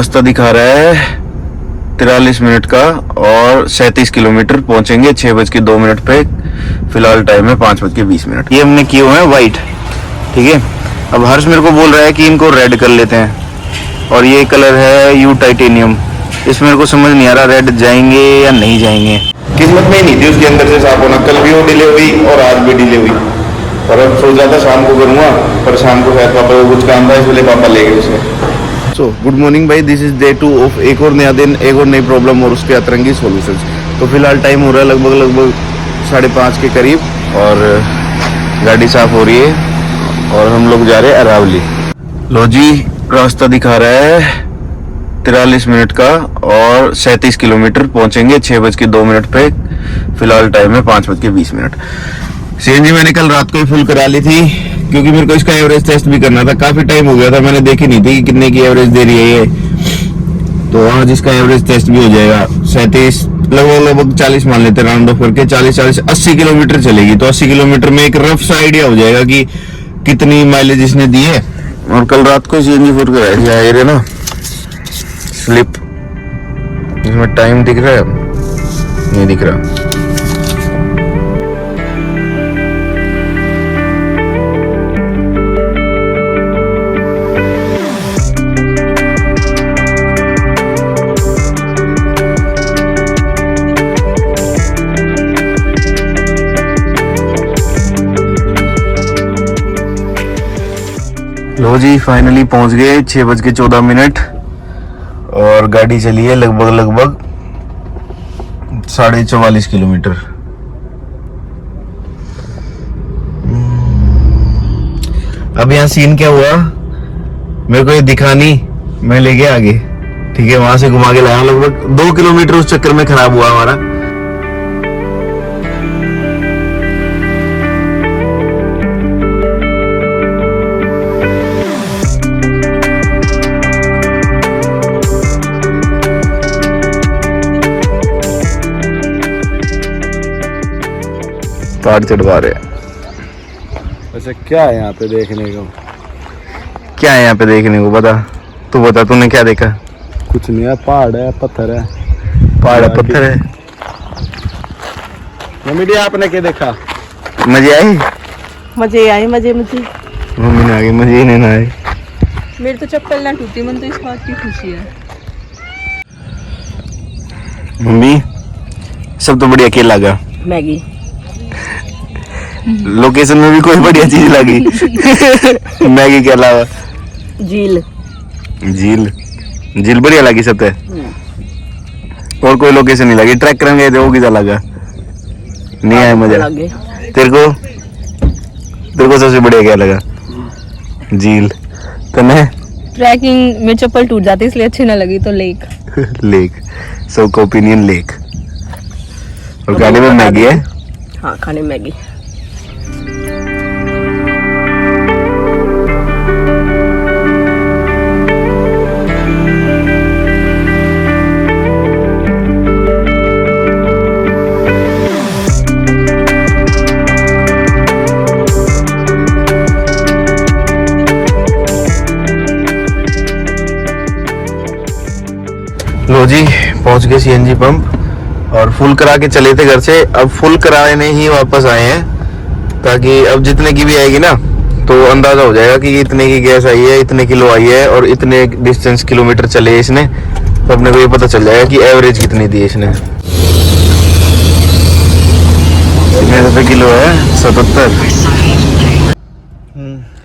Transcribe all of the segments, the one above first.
रास्ता दिखा रहा है 43 मिनट का और 37 किलोमीटर पहुंचेंगे 6:02 पे। फिलहाल टाइम है 5:20। ये हमने किए हुए हैं वाइट, ठीक है। अब हर्ष मेरे को बोल रहा है कि इनको रेड कर लेते हैं, और ये कलर है यू टाइटेनियम। इसमें मेरे को समझ नहीं आ रहा रेड जाएंगे या नहीं जाएंगे। किस्मत में ही नहीं थी उसके अंदर से साफ होना। कल भी वो डिले हुई और आज भी डिले हुई, और अब सोचा था शाम को करूँगा, पर शाम को शायद पापा को कुछ काम था, इसलिए पापा ले गए उसे। सो गुड मॉर्निंग भाई, दिस इज डे 2 ऑफ एक और नया दिन, एक और नई प्रॉब्लम और उसके अतरंगी सॉल्यूशंस। तो फिलहाल टाइम हो रहा है लगभग 5:30 के करीब, और गाड़ी साफ हो रही है और हम लोग जा रहे हैं अरावली। लो जी, रास्ता दिखा रहा है 43 मिनट का और 37 किलोमीटर पहुंचेंगे 6:02 पे। फिलहाल टाइम है 5:20। सीएनजी मैंने कल रात को ही फुल करा ली थी, क्योंकि मेरे को इसका एवरेज टेस्ट भी करना था। काफी टाइम हो गया था, मैंने देखी नहीं थी कि कितने की एवरेज दे रही है ये। तो आज इसका एवरेज टेस्ट भी हो जाएगा। 37 लगभग 40 मान लेते राउंड ऑफ करके, 40-80 किलोमीटर चलेगी। तो 80 किलोमीटर में एक रफ सा आइडिया हो जाएगा कि कितनी माइलेज इसने दी है। और कल रात को सीएनजी फुल कराया ना, स्लिप इसमें टाइम दिख रहा है, नहीं दिख रहा। लो जी, फाइनली पहुंच गए 6:14, और गाड़ी चली है लगभग 44.5 किलोमीटर। अब यहाँ सीन क्या हुआ, मेरे को ये दिखा नहीं, मैं ले गया आगे, ठीक है। वहां से घुमा के लाया, लगभग 2 किलोमीटर उस चक्कर में खराब हुआ हमारा। पहाड़ चढ़वा रहे हैं। अच्छा, क्या है यहाँ पे देखने को? क्या है यहाँ पे देखने को? बता, तू बता, तूने क्या देखा? कुछ नहीं है, पहाड़ है, पत्थर है। पहाड़ है, पत्थर है। मम्मी आपने क्या देखा? मजे आए? मजे आए, मजे। मम्मी ने आगे मजे ही नहीं आए। मेरी तो चप्पल ना टूटी, मन तो इस बात की खुशी है। मम्मी, सब तो बढ़िया खेल लगा। मैगी लोकेशन में भी कोई बढ़िया चीज लगी मैगी के अलावा? झील बढ़िया लगी सब। और कोई लोकेशन नहीं लगी? ट्रैक करने गए थे, वो कितना लगा? नहीं आया मजा? तेरे को सबसे बढ़िया क्या लगा? झील। तने? ट्रैकिंग में चप्पल टूट जाती इसलिए अच्छी ना लगी, तो लेक सो का ओपिनियन लेक। और गाड़ी में मैगी है? हाँ, खाने मैगी। लो जी, पहुंच गए सीएनजी पंप, और फुल करा के चले थे घर से। अब फुल कराने ही वापस आए हैं, ताकि अब जितने की भी आएगी ना, तो अंदाजा हो जाएगा कि इतने की गैस आई है, इतने किलो आई है, और इतने डिस्टेंस किलोमीटर चले इसने। तो अपने को ये पता चल जाएगा कि एवरेज कितनी दी है इसने। कितने रुपए किलो है? 77।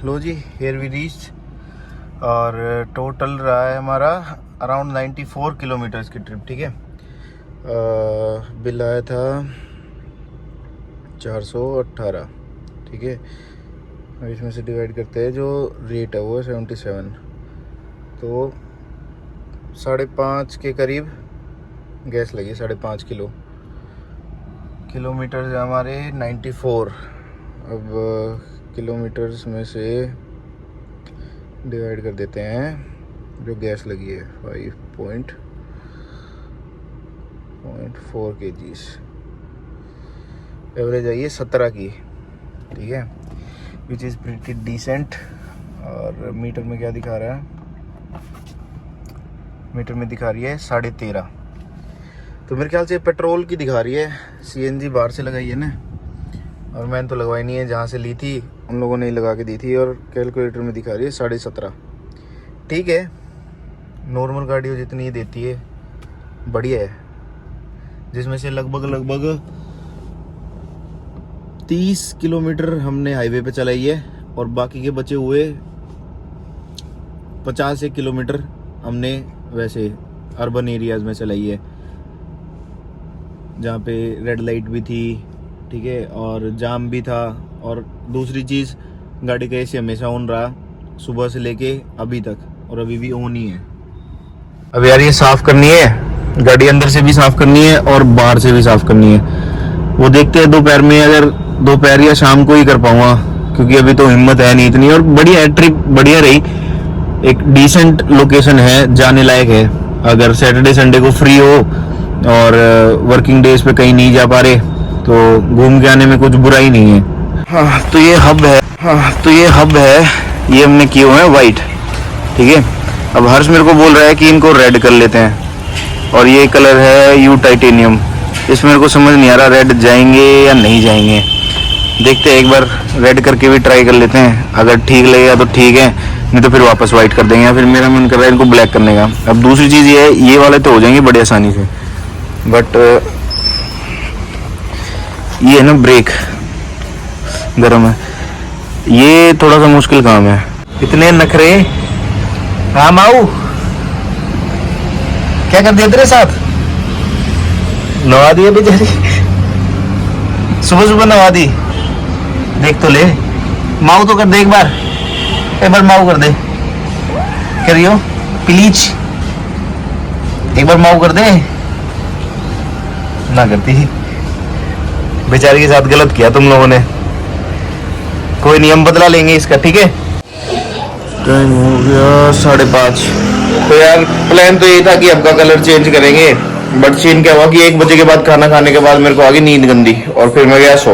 लो जी, हियर वी रीच्ड, और टोटल रहा है हमारा अराउंड 94 किलोमीटर्स की ट्रिप, ठीक है। बिल आया था 418, ठीक है। अब इसमें से डिवाइड करते हैं, जो रेट है वो 77, तो 5.5 के करीब गैस लगी। 5.5 किलोमीटर हमारे 94। अब किलोमीटर्स में से डिवाइड कर देते हैं जो गैस लगी है, 5.4 kgs। एवरेज आई है 17 की, ठीक है, विच इज़ प्रीटी डिसेंट। और मीटर में क्या दिखा रहा है? मीटर में दिखा रही है 13.5। तो मेरे ख्याल से पेट्रोल की दिखा रही है, सीएनजी बाहर से लगाई है ना, और मैंने तो लगवाई नहीं है, जहाँ से ली थी उन लोगों ने ही लगा के दी थी। और कैलकुलेटर में दिखा रही है 17.5। ठीक है, नॉर्मल गाड़ियों जितनी ही देती है बढ़िया है, जिसमें से लगभग 30 किलोमीटर हमने हाईवे पे चलाई है और बाकी के बचे हुए 50 किलोमीटर हमने वैसे अर्बन एरियाज में चलाई है, जहाँ पे रेड लाइट भी थी, ठीक है, और जाम भी था। और दूसरी चीज़, गाड़ी का एसी हमेशा ऑन रहा सुबह से लेके अभी तक, और अभी भी ऑन ही है। अब यार ये साफ़ करनी है, गाड़ी अंदर से भी साफ़ करनी है और बाहर से भी साफ़ करनी है। वो देखते हैं दोपहर में, अगर दोपहर या शाम को ही कर पाऊँगा, क्योंकि अभी तो हिम्मत है नहीं इतनी। और बढ़िया है, ट्रिप बढ़िया रही, एक डिसेंट लोकेशन है, जाने लायक है। अगर सैटरडे संडे को फ्री हो और वर्किंग डेज पे कहीं नहीं जा पा रहे तो घूम के आने में कुछ बुरा ही नहीं है। हाँ तो ये हब है, ये हमने किए हुए हैं वाइट, ठीक है। अब हर्ष मेरे को बोल रहा है कि इनको रेड कर लेते हैं, और ये कलर है यू टाइटेनियम। इसमें मेरे को समझ नहीं आ रहा रेड जाएंगे या नहीं जाएंगे, देखते हैं, एक बार रेड करके भी ट्राई कर लेते हैं। अगर ठीक लगेगा तो ठीक है, नहीं तो फिर वापस वाइट कर देंगे, या फिर मेरा मन कर रहा है इनको ब्लैक करने का। अब दूसरी चीज़ ये है, ये वाले तो हो जाएंगे बड़ी आसानी से, बट ये है ना ब्रेक गर्म है, ये थोड़ा सा मुश्किल काम है। इतने नखरे। हाँ माऊ, क्या कर दिया तेरे साथ? नवा दिए बेचारी, सुबह सुबह नवा दी। देख तो ले, माऊ तो कर दे एक बार माऊ कर दे, करियो प्लीज, एक बार माऊ कर दे। ना करती, बेचारी के साथ गलत किया तुम लोगों ने। कोई नियम बदला लेंगे इसका, ठीक है। टाइम हो गया 5:30। तो यार प्लान तो ये था कि आपका कलर चेंज करेंगे, बट सीन क्या हुआ कि 1 बजे के बाद खाना खाने के बाद मेरे को आ गई नींद गंदी, और फिर मैं गया सो।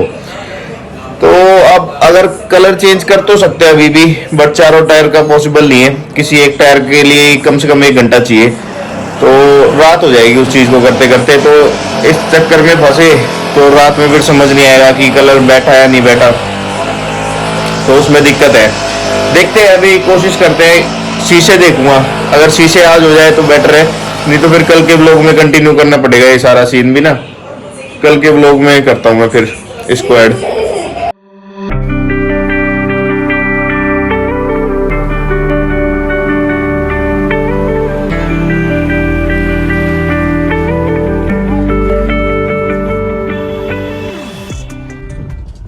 तो अब अगर कलर चेंज कर तो सकते हैं अभी भी, बट चारों टायर का पॉसिबल नहीं है, किसी एक टायर के लिए कम से कम 1 घंटा चाहिए, तो रात हो जाएगी उस चीज़ को करते करते। तो इस चक्कर में फंसे तो रात में फिर समझ नहीं आएगा कि कलर बैठा या नहीं बैठा, तो उसमें दिक्कत है। देखते हैं, अभी कोशिश करते हैं, शीशे देखूंगा, अगर शीशे आज हो जाए तो बेटर है, नहीं तो फिर कल के ब्लॉग में कंटिन्यू करना पड़ेगा ये सारा सीन भी ना। कल के ब्लॉग में करता हूँ मैं फिर इसको ऐड।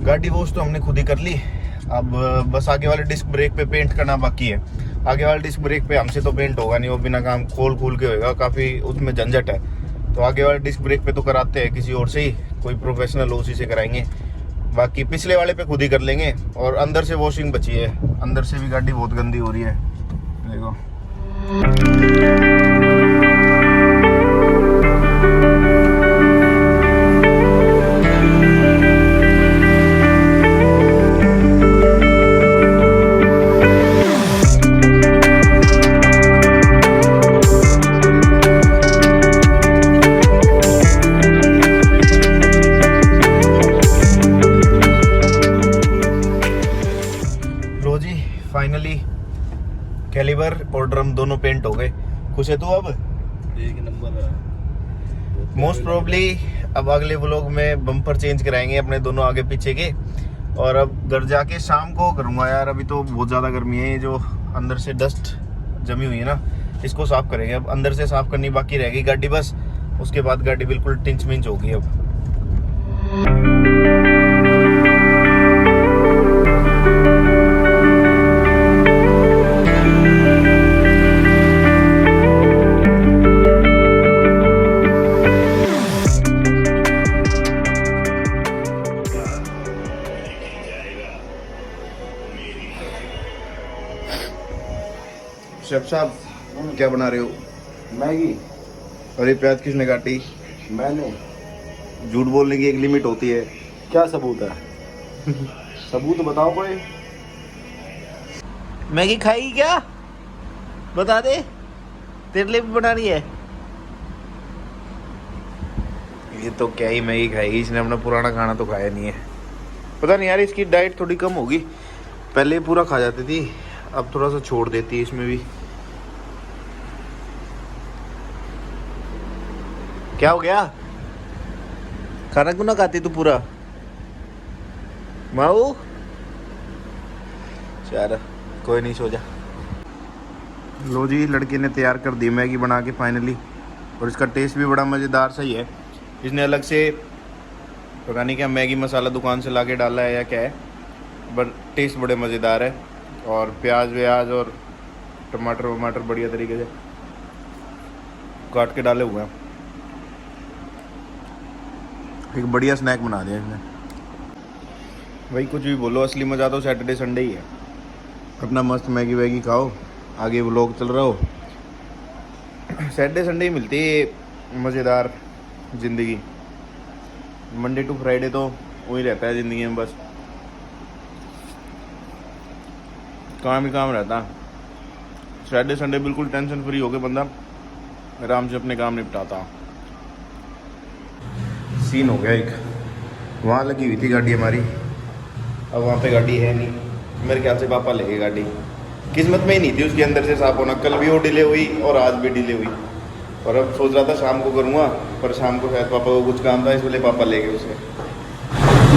गाड़ी वॉश तो हमने खुद ही कर ली, अब बस आगे वाले डिस्क ब्रेक पे पेंट करना बाकी है। आगे वाले डिस्क ब्रेक पे हमसे तो पेंट होगा नहीं, वो बिना काम खोल के होगा, काफ़ी उसमें झंझट है। तो आगे वाले डिस्क ब्रेक पे तो कराते हैं किसी और से ही, कोई प्रोफेशनल उसी से कराएंगे, बाकी पिछले वाले पे खुद ही कर लेंगे। और अंदर से वॉशिंग बची है, अंदर से भी गाड़ी बहुत गंदी हो रही है, देखो। फाइनली कैलिबर और ड्रम दोनों पेंट हो गए। खुश है तू? अब एक नंबर। मोस्ट प्रोबेबली अब अगले व्लॉग में बम्पर चेंज कराएंगे अपने दोनों आगे पीछे के, और अब घर जाके शाम को करूँगा यार। अभी तो बहुत ज़्यादा गर्मी है, ये जो अंदर से डस्ट जमी हुई है ना, इसको साफ़ करेंगे। अब अंदर से साफ़ करनी बाकी रहेगी गाड़ी बस, उसके बाद गाड़ी बिल्कुल टिंच मिंच होगी अब। शेफ साहब क्या बना रहे हो? मैगी। और ये प्याज किसने काटी? मैंने। झूठ बोलने की एक लिमिट होती है। क्या सबूत है? सबूत बताओ कोई। मैगी खाएगी क्या? बता दे। तेरे लिए भी बनानी है? ये तो क्या ही मैगी खाएगी, इसने अपना पुराना खाना तो खाया नहीं है। पता नहीं यार, इसकी डाइट थोड़ी कम होगी, पहले पूरा खा जाती थी, अब थोड़ा सा छोड़ देती है इसमें भी। क्या हो गया? खाना क्यों ना खाती तू पूरा? माऊ चल कोई नहीं, सो जा। लो जी, लड़के ने तैयार कर दी मैगी बना के फाइनली, और इसका टेस्ट भी बड़ा मज़ेदार सही है। इसने अलग से पता नहीं क्या मैगी मसाला दुकान से लाके डाला है या क्या है, बट टेस्ट बड़े मज़ेदार है। और प्याज व्याज और टमाटर वमाटर बढ़िया तरीके से काट के डाले हुए हैं। एक बढ़िया स्नैक बना दिया इसने। भाई कुछ भी बोलो, असली मज़ा तो सैटरडे संडे ही है। अपना मस्त मैगी वैगी खाओ, आगे व्लॉग चल रहा हो। सैटरडे संडे ही मिलती है मज़ेदार ज़िंदगी। मंडे टू फ्राइडे तो वही रहता है ज़िंदगी में, बस काम ही काम रहता है। सैटरडे संडे बिल्कुल टेंशन फ्री होके बंदा आराम से अपने काम निपटाता। सीन हो गया एक, वहाँ लगी हुई थी गाड़ी हमारी, अब वहाँ पे गाड़ी है नहीं। मेरे ख्याल से पापा ले गए गाड़ी, किस्मत में ही नहीं थी उसके अंदर से साफ होना। कल भी वो डिले हुई और आज भी डिले हुई, और अब सोच रहा था शाम को करूँगा, पर शाम को शायद पापा को कुछ काम था, इसलिए पापा ले गए उसे।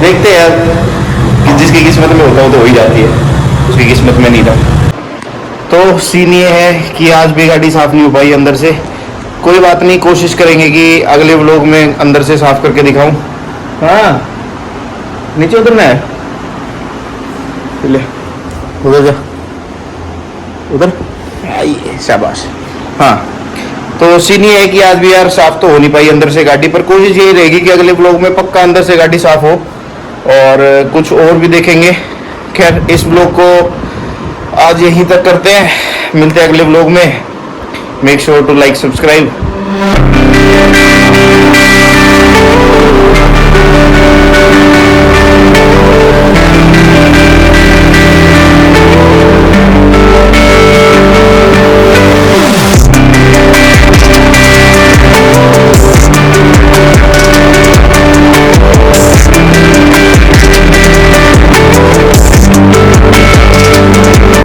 देखते हैं यार, कि जिसकी किस्मत में होता हो तो हो ही जाती है, उसकी किस्मत में नहीं था। तो सीन ये है कि आज भी गाड़ी साफ़ नहीं हो पाई अंदर से। कोई बात नहीं, कोशिश करेंगे कि अगले व्लॉग में अंदर से साफ़ करके दिखाऊं। हाँ नीचे उतरना है, ले उधर जा, उधर आइए, शाबाश। हाँ तो सीन ये है कि आज भी यार साफ़ तो हो नहीं पाई अंदर से गाड़ी, पर कोशिश यही रहेगी कि अगले व्लॉग में पक्का अंदर से गाड़ी साफ़ हो, और कुछ और भी देखेंगे। खैर इस व्लॉग को आज यहीं तक करते हैं, मिलते हैं अगले व्लॉग में। Make sure to like subscribe.